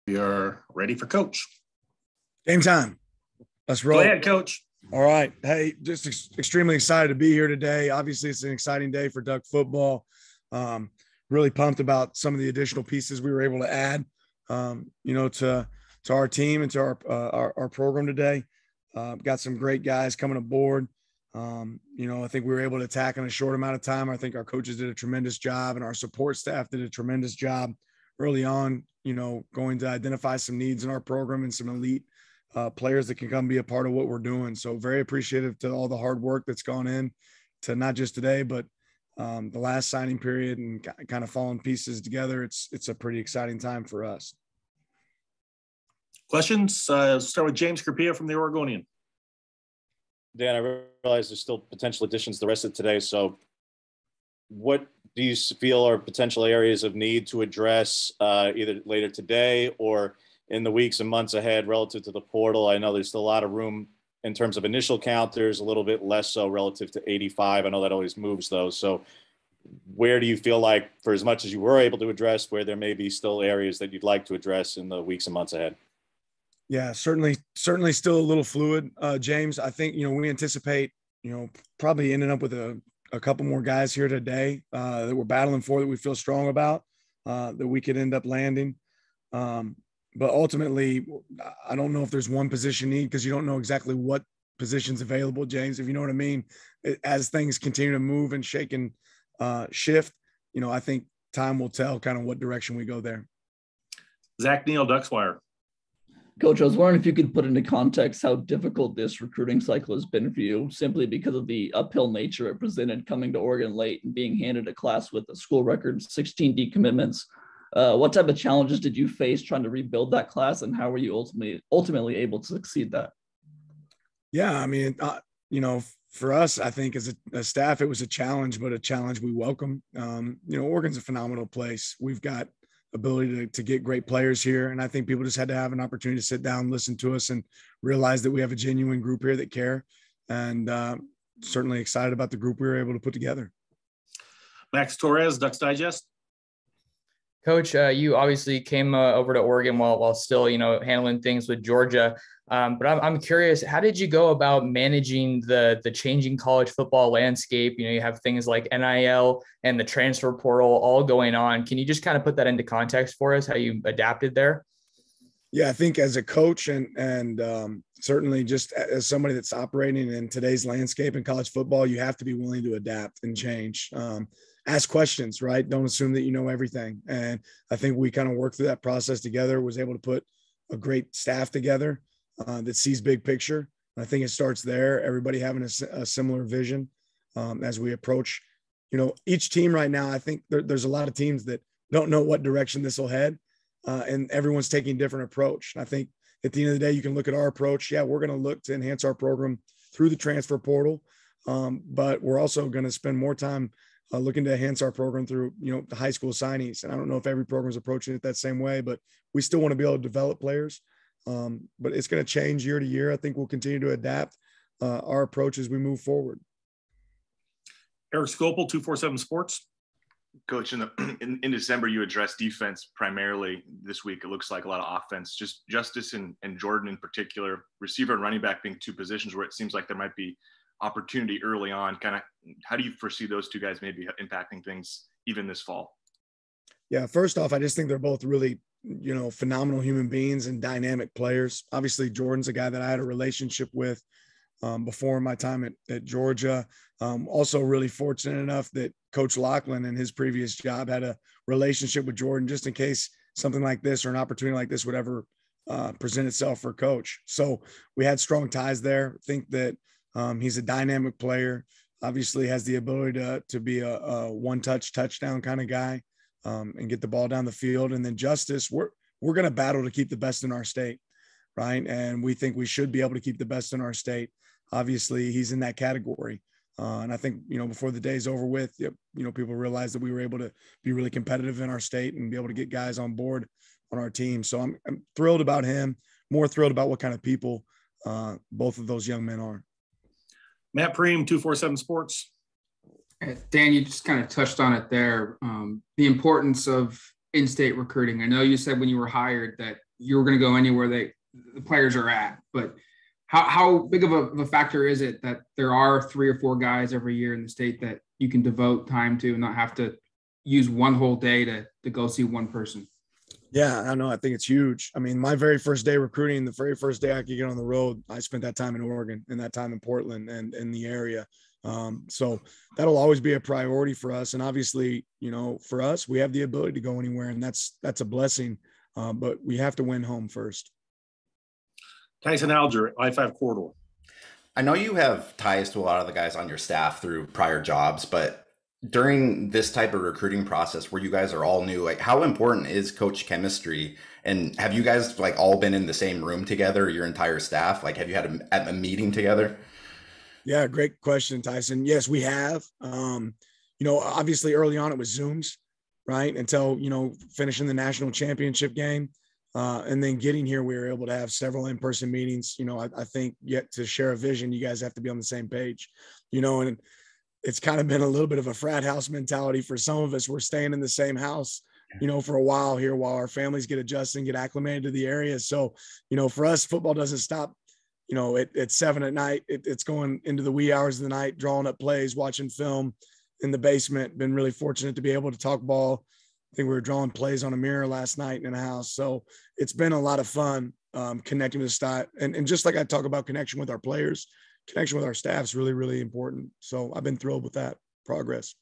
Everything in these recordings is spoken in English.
We are ready for Coach. Game time. Let's roll. Go ahead, Coach. All right. Hey, just extremely excited to be here today. Obviously, it's an exciting day for Duck football. Really pumped about some of the additional pieces we were able to add, to our team and to our program today. Got some great guys coming aboard. I think we were able to attack in a short amount of time. I think our coaches did a tremendous job, and our support staff did a tremendous job early on, going to identify some needs in our program and some elite players that can come be a part of what we're doing. So very appreciative to all the hard work that's gone in to not just today, but the last signing period and kind of falling pieces together. It's a pretty exciting time for us. Questions? Start with James Carpia from the Oregonian. Dan, I realize there's still potential additions the rest of today. So what do you feel are potential areas of need to address either later today or in the weeks and months ahead relative to the portal? I know there's still a lot of room in terms of initial count. There's a little bit less so relative to 85. I know that always moves though. So where do you feel like, for as much as you were able to address, where there may be still areas that you'd like to address in the weeks and months ahead? Yeah, certainly still a little fluid, James. I think, we anticipate, probably ending up with a couple more guys here today that we're battling for, that we feel strong about, that we could end up landing. But ultimately, I don't know if there's one position need, because you don't know exactly what position's available, James, if you know what I mean. As things continue to move and shake and shift, I think time will tell kind of what direction we go there. Zach Neal, Duckswire. Coach, I was wondering if you could put into context how difficult this recruiting cycle has been for you, simply because of the uphill nature it presented coming to Oregon late and being handed a class with a school record 16 decommitments. What type of challenges did you face trying to rebuild that class, and how were you ultimately able to succeed that? Yeah, I mean, for us, I think as a staff, it was a challenge, but a challenge we welcome. Oregon's a phenomenal place. We've got ability to get great players here. And I think people just had to have an opportunity to sit down, listen to us, and realize that we have a genuine group here that care. And certainly excited about the group we were able to put together. Max Torres, Ducks Digest. Coach, you obviously came over to Oregon while still, handling things with Georgia. But I'm curious, how did you go about managing the changing college football landscape? You have things like NIL and the transfer portal all going on. Can you just kind of put that into context for us, how you adapted there? Yeah, I think as a coach and certainly just as somebody that's operating in today's landscape in college football, you have to be willing to adapt and change. Ask questions, right? Don't assume that you know everything. And I think we kind of worked through that process together, was able to put a great staff together that sees big picture. I think it starts there, everybody having a similar vision as we approach, each team right now. I think there's a lot of teams that don't know what direction this will head, and everyone's taking a different approach. And I think at the end of the day, you can look at our approach. Yeah, we're going to look to enhance our program through the transfer portal, but we're also going to spend more time looking to enhance our program through, the high school signees. And I don't know if every program is approaching it that same way, but we still want to be able to develop players. But it's going to change year to year. I think we'll continue to adapt our approach as we move forward. Eric Scopel, 247 Sports. Coach, in December, you addressed defense primarily. This week, it looks like a lot of offense. Just Justice and Jordan in particular, receiver and running back being two positions where it seems like there might be opportunity early on. Kind of, how do you foresee those two guys maybe impacting things even this fall? Yeah, first off, I just think they're both really, phenomenal human beings and dynamic players. Obviously, Jordan's a guy that I had a relationship with before my time at Georgia. Also really fortunate enough that Coach Lachlan in his previous job had a relationship with Jordan, just in case something like this or an opportunity like this would ever present itself for Coach. So we had strong ties there. I think that he's a dynamic player, obviously has the ability to be a one-touch touchdown kind of guy and get the ball down the field. And then Justice, we're going to battle to keep the best in our state, right? And we think we should be able to keep the best in our state. Obviously, he's in that category. And I think, before the day's over with, people realize that we were able to be really competitive in our state and be able to get guys on board on our team. So I'm thrilled about him, more thrilled about what kind of people both of those young men are. Matt Preem, 247 Sports. Dan, you just kind of touched on it there. The importance of in-state recruiting. I know you said when you were hired that you're going to go anywhere the players are at. But how big of a factor is it that there are 3 or 4 guys every year in the state that you can devote time to and not have to use one whole day to go see one person? Yeah, I know. I think it's huge. I mean, my very first day recruiting, the very first day I could get on the road, I spent that time in Oregon and that time in Portland and in the area. So that'll always be a priority for us. And obviously, for us, we have the ability to go anywhere, and that's a blessing. But we have to win home first. Tyson Alger, I-5 corridor. I know you have ties to a lot of the guys on your staff through prior jobs, but during this type of recruiting process where you guys are all new, like how important is coach chemistry? And have you guys like all been in the same room together, your entire staff? Like, have you had a meeting together? Yeah, great question, Tyson. Yes, we have. Obviously early on it was Zooms, right? Until, finishing the national championship game. And then getting here, we were able to have several in-person meetings. I think yet to share a vision, you guys have to be on the same page, and it's kind of been a little bit of a frat house mentality for some of us. We're staying in the same house, for a while here while our families get adjusted and get acclimated to the area. So, for us, football doesn't stop, at 7 at night. It's going into the wee hours of the night, drawing up plays, watching film in the basement. Been really fortunate to be able to talk ball. I think we were drawing plays on a mirror last night in a house. So it's been a lot of fun connecting with the staff. And just like I talk about connection with our players, connection with our staff is really, really important. So I've been thrilled with that progress.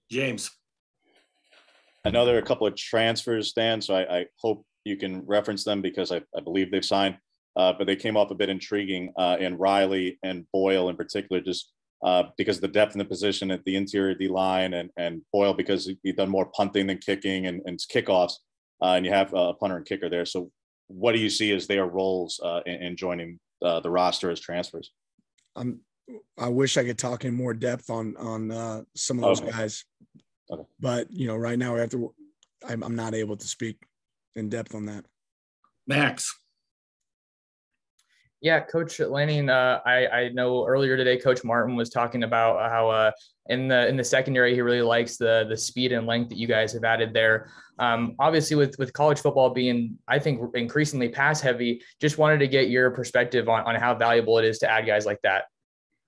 James. I know there are a couple of transfers, Dan, so I hope you can reference them because I believe they've signed, but they came off a bit intriguing in Riley and Boyle in particular, just because of the depth in the position at the interior D-line, and Boyle because he's done more punting than kicking and kickoffs, and you have a punter and kicker there. So what do you see as their roles in joining the roster as transfers? I wish I could talk in more depth on some of those guys, but right now I'm not able to speak in depth on that. Max. Yeah, Coach Lanning, I know earlier today, Coach Martin was talking about how in the secondary, he really likes the speed and length that you guys have added there. Obviously, with college football being, I think, increasingly pass heavy, just wanted to get your perspective on how valuable it is to add guys like that.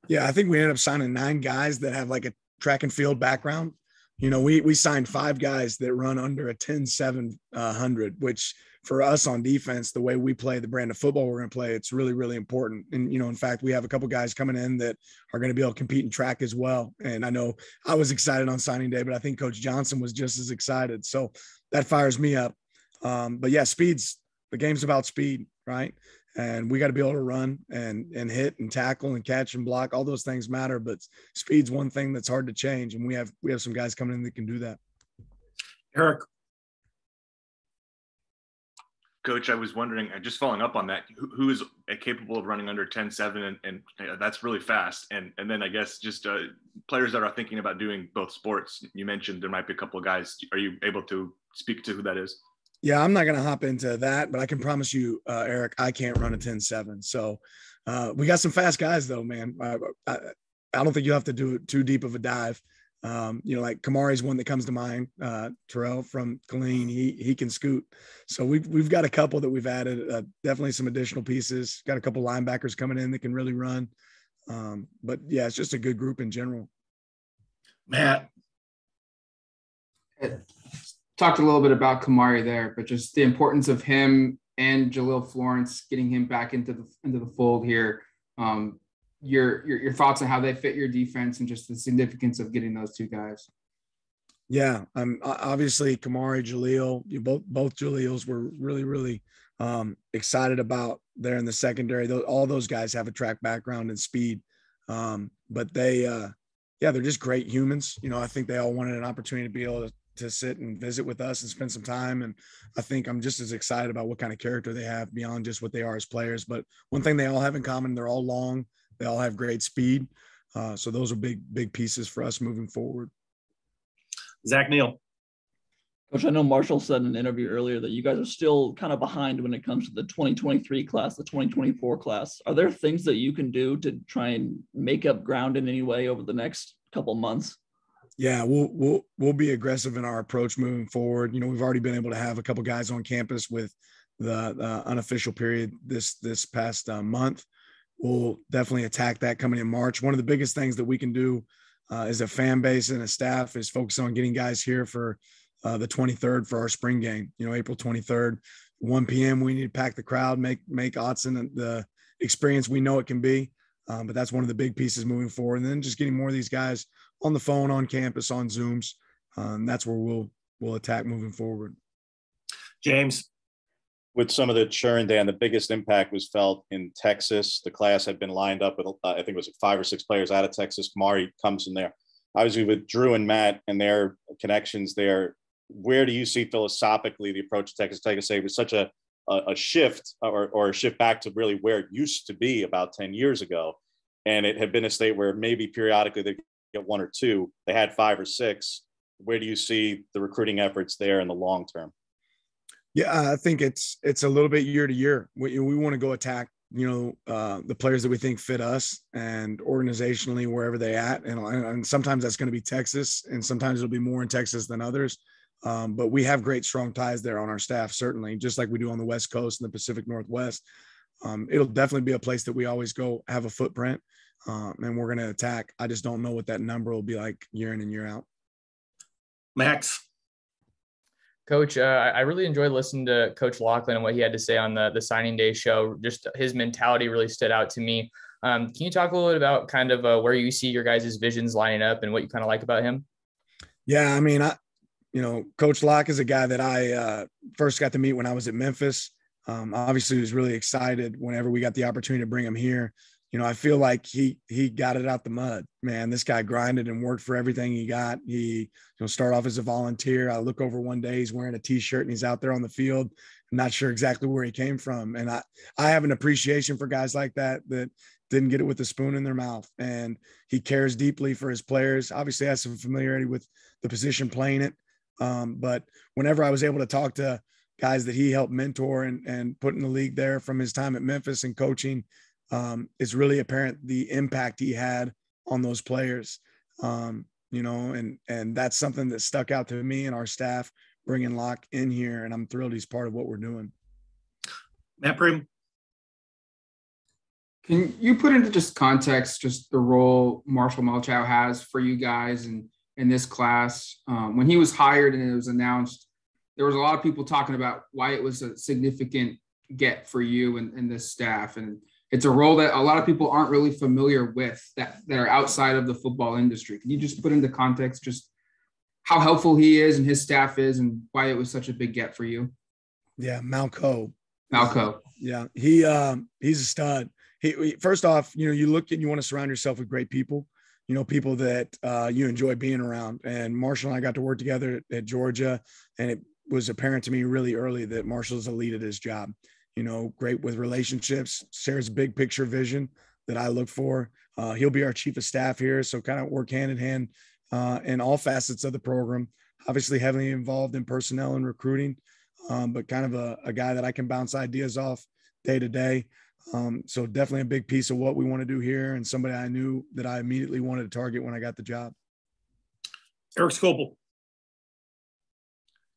Yeah, I think we ended up signing 9 guys that have like a track and field background. We signed 5 guys that run under a 10-700, which for us on defense, the way we play, the brand of football we're going to play, it's really, really important. And, in fact, we have a couple guys coming in that are going to be able to compete in track as well. And I know I was excited on signing day, but I think Coach Johnson was just as excited. So that fires me up. But yeah, the game's about speed, right? And we got to be able to run and hit and tackle and catch and block. All those things matter, but speed's one thing that's hard to change. And we have some guys coming in that can do that. Eric. Coach, I was wondering, just following up on that, who is capable of running under 10-7, and that's really fast. And then I guess just players that are thinking about doing both sports. You mentioned there might be a couple of guys. Are you able to speak to who that is? Yeah, I'm not going to hop into that, but I can promise you, Eric, I can't run a 10-7. So we got some fast guys though, man. I don't think you have to do too deep of a dive. Like Kamari's one that comes to mind, Terrell from Killeen, he can scoot. So we've got a couple that we've added, definitely some additional pieces, got a couple linebackers coming in that can really run. But yeah, it's just a good group in general. Matt. Talked a little bit about Kamari there, but just the importance of him and Jaleel Florence, getting him back into the fold here. Your thoughts on how they fit your defense and just the significance of getting those 2 guys. Yeah, obviously Kamari, Jaleel, both Jaleels were really, really excited about there in the secondary. All those guys have a track background and speed, but they're just great humans. I think they all wanted an opportunity to be able to sit and visit with us and spend some time. And I think I'm just as excited about what kind of character they have beyond just what they are as players. But one thing they all have in common, they're all long. They all have great speed. So those are big pieces for us moving forward. Zach Neal. Coach, I know Marshall said in an interview earlier that you guys are still kind of behind when it comes to the 2023 class, the 2024 class. Are there things that you can do to try and make up ground in any way over the next couple months? Yeah, we'll be aggressive in our approach moving forward. We've already been able to have a couple guys on campus with the unofficial period this past month. We'll definitely attack that coming in March. One of the biggest things that we can do as a fan base and a staff is focus on getting guys here for the 23rd for our spring game, April 23rd, 1 p.m. We need to pack the crowd, make Autzen the experience we know it can be. But that's one of the big pieces moving forward. And then just getting more of these guys on the phone, on campus, on Zooms. That's where we'll attack moving forward. James. With some of the churn, Dan, the biggest impact was felt in Texas. The class had been lined up with, I think it was 5 or 6 players out of Texas. Kamari comes in there. Obviously, with Drew and Matt and their connections there, where do you see philosophically the approach to Texas Tech? Say it was such a shift or a shift back to really where it used to be about 10 years ago. And it had been a state where maybe periodically they get 1 or 2. They had 5 or 6. Where do you see the recruiting efforts there in the long term? Yeah, I think it's a little bit year to year. We want to go attack, the players that we think fit us and organizationally wherever they at. And sometimes that's going to be Texas, and sometimes it'll be more in Texas than others. But we have great, strong ties there on our staff, certainly, just like we do on the West Coast and the Pacific Northwest. It'll definitely be a place that we always go have a footprint, and we're going to attack. I just don't know what that number will be like year in and year out. Max. Coach, I really enjoyed listening to Coach Laughlin and what he had to say on the signing day show. Just his mentality really stood out to me. Can you talk a little bit about kind of where you see your guys' visions lining up and what you kind of like about him? Yeah, I mean, Coach Locke is a guy that I first got to meet when I was at Memphis. Obviously, was really excited whenever we got the opportunity to bring him here. I feel like he got it out the mud, man. This guy grinded and worked for everything he got. He started off as a volunteer. I look over one day, he's wearing a T-shirt and he's out there on the field. I'm not sure exactly where he came from. And I have an appreciation for guys like that didn't get it with a spoon in their mouth. And he cares deeply for his players. Obviously has some familiarity with the position playing it. But whenever I was able to talk to guys that he helped mentor and put in the league there from his time at Memphis and coaching, it's really apparent the impact he had on those players, and that's something that stuck out to me and our staff bringing Locke in here. And I'm thrilled he's part of what we're doing. Matt Prim. Can you put into just context, just the role Marshall Malchow has for you guys in this class? When he was hired and it was announced, there was a lot of people talking about why it was a significant get for you and this staff. And it's a role that a lot of people aren't really familiar with that are outside of the football industry. Can you just put into context just how helpful he is and his staff is and why it was such a big get for you? Yeah, Malco. Yeah, he's a stud. He first off, you look and you want to surround yourself with great people, people that you enjoy being around. And Marshall and I got to work together at Georgia, and it was apparent to me really early that Marshall's a lead at his job. Great with relationships, shares big picture vision that I look for. He'll be our chief of staff here. So kind of work hand in hand in all facets of the program, obviously heavily involved in personnel and recruiting, but kind of a guy that I can bounce ideas off day to day. So definitely a big piece of what we want to do here, and somebody I knew that I immediately wanted to target when I got the job. Eric Scopel.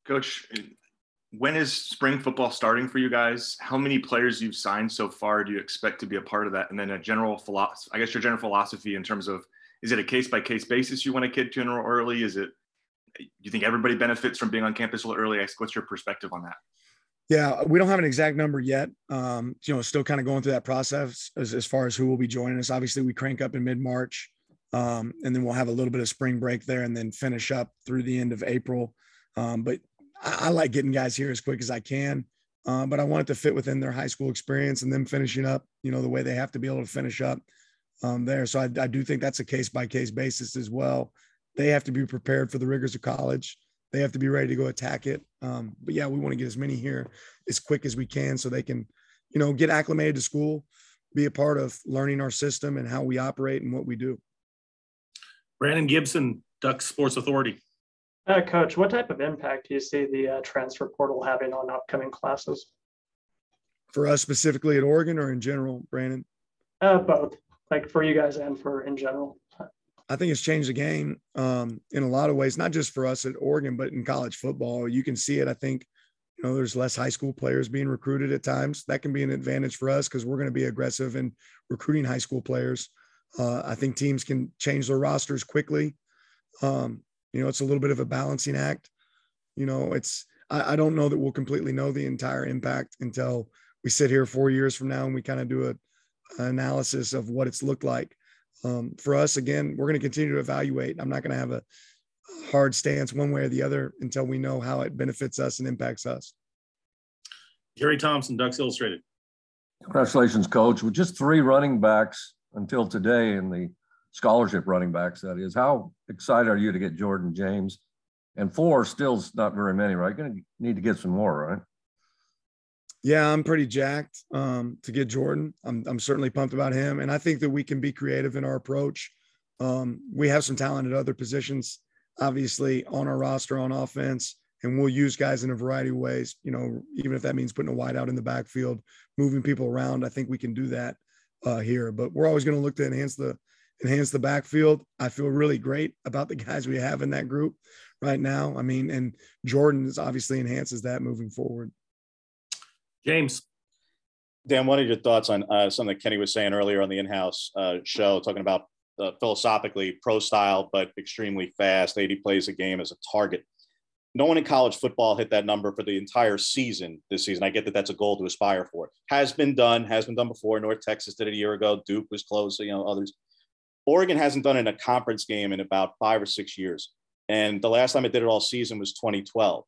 Coach, when is spring football starting for you guys? How many players you've signed so far do you expect to be a part of that? And then your general philosophy in terms of, is it a case-by-case basis you want a kid to enroll early? You think everybody benefits from being on campus a little early? What's your perspective on that? Yeah, we don't have an exact number yet. Still kind of going through that process as far as who will be joining us. Obviously, we crank up in mid-March, and then we'll have a little bit of spring break there and then finish up through the end of April. But I like getting guys here as quick as I can, but I want it to fit within their high school experience and them finishing up, the way they have to be able to finish up there. So I do think that's a case-by-case basis as well. They have to be prepared for the rigors of college. They have to be ready to go attack it. But yeah, we want to get as many here as quick as we can so they can, get acclimated to school, be a part of learning our system and how we operate and what we do. Brandon Gibson, Ducks Sports Authority. Coach, what type of impact do you see the transfer portal having on upcoming classes? For us specifically at Oregon or in general, Brandon? Both, like for you guys and for in general. I think it's changed the game in a lot of ways, not just for us at Oregon, but in college football. You can see it, I think, there's less high school players being recruited at times. That can be an advantage for us because we're going to be aggressive in recruiting high school players. I think teams can change their rosters quickly. It's a little bit of a balancing act. I don't know that we'll completely know the entire impact until we sit here 4 years from now and we kind of do an analysis of what it's looked like. For us, again, we're going to continue to evaluate. I'm not going to have a hard stance one way or the other until we know how it benefits us and impacts us. Gary Thompson, Ducks Illustrated. Congratulations, Coach. With just 3 running backs until today, and the scholarship running backs, that is, how excited are you to get Jordan James? And 4 still's not very many, right? Going to need to get some more, right? Yeah, I'm pretty jacked to get Jordan. I'm certainly pumped about him, and I think that we can be creative in our approach. We have some talent at other positions, obviously, on our roster on offense, and we'll use guys in a variety of ways. Even if that means putting a wide out in the backfield, moving people around, I think we can do that here. But we're always going to look to enhance the backfield. I feel really great about the guys we have in that group right now. I mean, and Jordan obviously enhances that moving forward. James. Dan, what are your thoughts on something that Kenny was saying earlier on the in-house show, talking about philosophically pro style, but extremely fast, 80 plays a game as a target? No one in college football hit that number for the entire season this season. I get that that's a goal to aspire for. Has been done before. North Texas did it a year ago. Duke was close, others. Oregon hasn't done it in a conference game in about 5 or 6 years. And the last time it did it all season was 2012.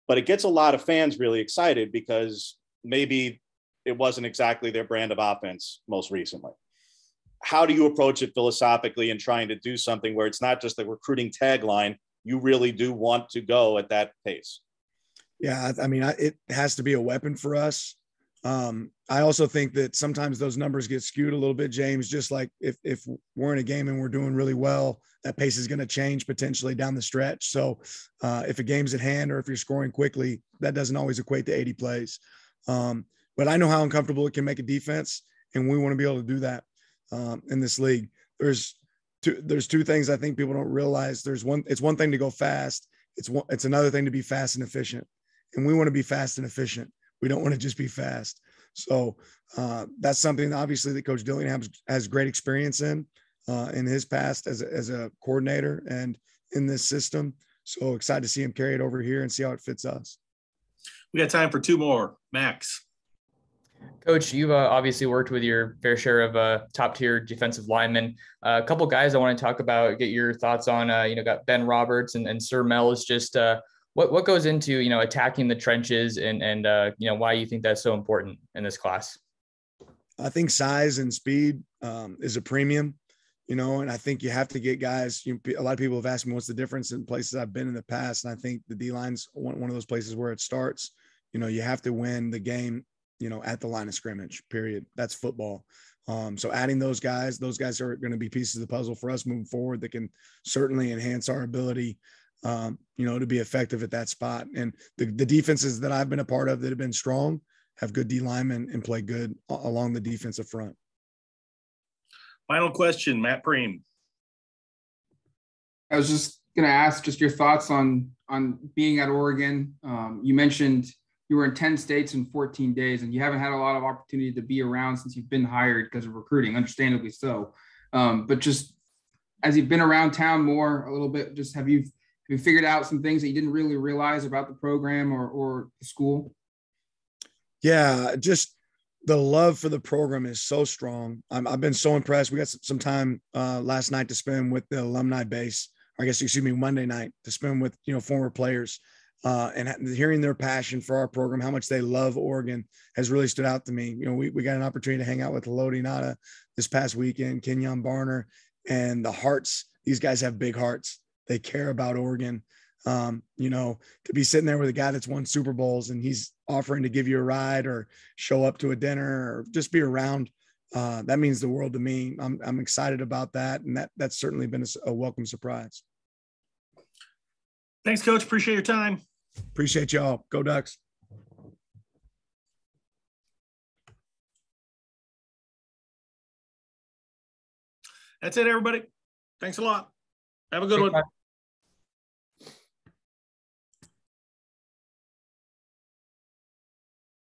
But it gets a lot of fans really excited because maybe it wasn't exactly their brand of offense most recently. How do you approach it philosophically in trying to do something where it's not just a recruiting tagline, you really do want to go at that pace? Yeah, I mean, it has to be a weapon for us. I also think that sometimes those numbers get skewed a little bit, James, just like if we're in a game and we're doing really well, that pace is going to change potentially down the stretch. So if a game's at hand or if you're scoring quickly, that doesn't always equate to 80 plays. But I know how uncomfortable it can make a defense, and we want to be able to do that in this league. There's two things I think people don't realize. It's one thing to go fast. It's another thing to be fast and efficient. And we want to be fast and efficient. We don't want to just be fast. So that's something obviously that Coach Dillingham has great experience in his past as a coordinator and in this system. So excited to see him carry it over here and see how it fits us. We got time for 2 more. Max. Coach, you've obviously worked with your fair share of top-tier defensive linemen. A couple guys I want to talk about, get your thoughts on. Got Ben Roberts and Sir Mel. Is just what goes into attacking the trenches and why you think that's so important in this class. I think size and speed is a premium, and I think you have to get guys. A lot of people have asked me what's the difference in places I've been in the past, and I think the D-line's one of those places where it starts. You have to win the game at the line of scrimmage, period. That's football. So adding those guys are going to be pieces of the puzzle for us moving forward that can certainly enhance our ability, to be effective at that spot. And the defenses that I've been a part of that have been strong have good D linemen and play good along the defensive front. Final question, Matt Preem. I was just going to ask just your thoughts on being at Oregon. You mentioned you were in 10 states in 14 days, and you haven't had a lot of opportunity to be around since you've been hired because of recruiting, understandably so. But just as you've been around town more a little bit, just have you figured out some things that you didn't really realize about the program or the school? Yeah, just the love for the program is so strong. I've been so impressed. We got some time last night to spend with the alumni base, or I guess, Monday night to spend with, former players. And hearing their passion for our program, how much they love Oregon has really stood out to me. We got an opportunity to hang out with Lodi Nada this past weekend, Kenyon Barner, and the hearts. These guys have big hearts. They care about Oregon. To be sitting there with a guy that's won Super Bowls and he's offering to give you a ride or show up to a dinner or just be around, that means the world to me. I'm excited about that. And that's certainly been a welcome surprise. Thanks, Coach. Appreciate your time. Appreciate y'all. Go Ducks. That's it, everybody. Thanks a lot. Have a good one.